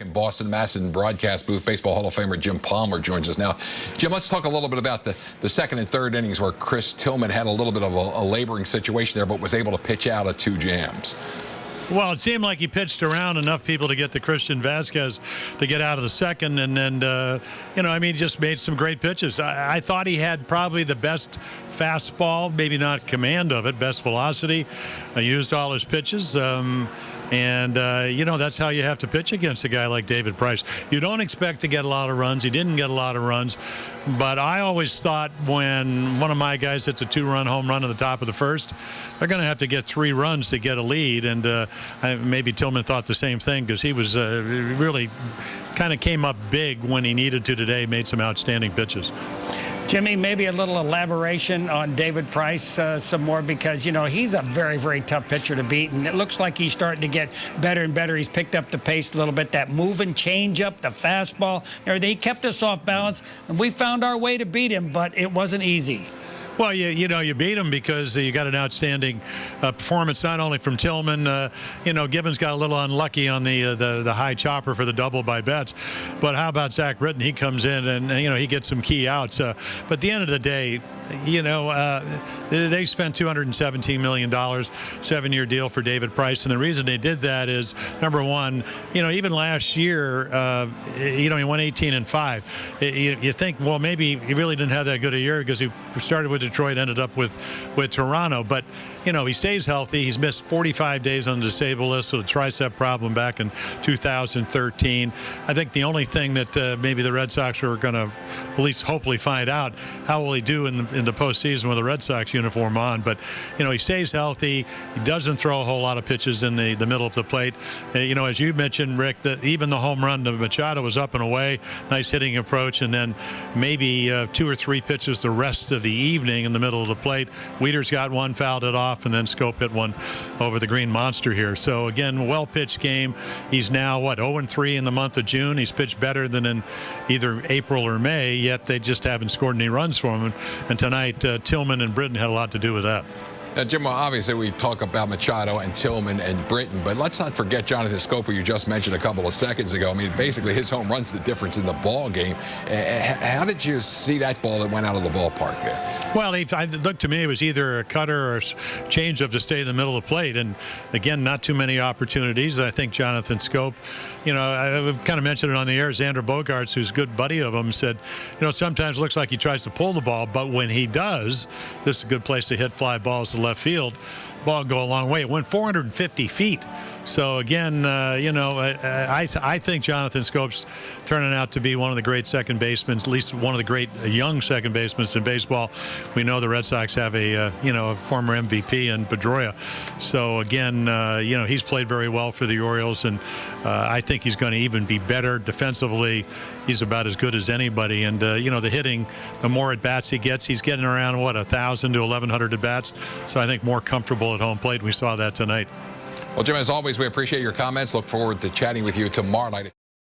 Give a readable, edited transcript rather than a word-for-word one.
In Boston MASN broadcast booth, Baseball Hall of Famer Jim Palmer joins us now. Jim, let's talk a little bit about the second and third innings where Chris Tillman had a little bit of a laboring situation there, but was able to pitch out of 2 jams. Well, it seemed like he pitched around enough people to get to Christian Vasquez to get out of the second, and then, he just made some great pitches. I thought he had probably the best fastball, maybe not command of it, best velocity. Used all his pitches. That's how you have to pitch against a guy like David Price. You don't expect to get a lot of runs. He didn't get a lot of runs. But I always thought when one of my guys hits a 2-run home run at the top of the first, they're going to have to get 3 runs to get a lead. And maybe Tillman thought the same thing because he was really kind of came up big when he needed to today, made some outstanding pitches. Jimmy, maybe a little elaboration on David Price some more because, he's a very, very tough pitcher to beat, and it looks like he's starting to get better and better. He's picked up the pace a little bit, that moving changeup, the fastball, everything. He kept us off balance, and we found our way to beat him, but it wasn't easy. Well, you beat him because you got an outstanding performance, not only from Tillman. Gibbons got a little unlucky on the high chopper for the double by Betts. But how about Zach Britton? He comes in and, he gets some key outs. But at the end of the day, they spent $217 million, 7-year deal for David Price. And the reason they did that is, number one, even last year, he went 18-5. You think, well, maybe he really didn't have that good a year because he started with Detroit, ended up with Toronto. But, he stays healthy. He's missed 45 days on the disabled list with a tricep problem back in 2013. I think the only thing that maybe the Red Sox are going to at least hopefully find out, how will he do in the postseason with a Red Sox uniform on. But, he stays healthy. He doesn't throw a whole lot of pitches in the middle of the plate. As you mentioned, Rick, even the home run to Machado was up and away. Nice hitting approach. And then maybe 2 or 3 pitches the rest of the evening in the middle of the plate. Weeder's got one, fouled it off, and then Scope hit one over the green monster here. So, again, well-pitched game. He's now, 0-3 in the month of June. He's pitched better than in either April or May, yet they just haven't scored any runs for him. And tonight, Tillman and Britton had a lot to do with that. Now, Jim, obviously we talk about Machado and Tillman and Britton, but let's not forget Jonathan Scope, who you just mentioned a couple of seconds ago. I mean, basically his home run's the difference in the ball game. How did you see that ball that went out of the ballpark there? Well, it looked to me it was either a cutter or a changeup to stay in the middle of the plate. And, again, not too many opportunities. I think Jonathan Scope, I kind of mentioned it on the air. Xander Bogaerts, who's a good buddy of him, said, sometimes it looks like he tries to pull the ball, but when he does, this is a good place to hit fly balls to left field. Ball go a long way. It went 450 feet. So, again, I think Jonathan Scope's turning out to be one of the great second basemen, at least one of the great young second basemen in baseball. We know the Red Sox have a former MVP in Pedroia. So, again, he's played very well for the Orioles, and I think he's going to even be better defensively. He's about as good as anybody. And, the hitting, the more at-bats he gets, he's getting around, 1,000 to 1,100 at-bats. So I think more comfortable at home plate. We saw that tonight. Well, Jim, as always, we appreciate your comments. Look forward to chatting with you tomorrow night.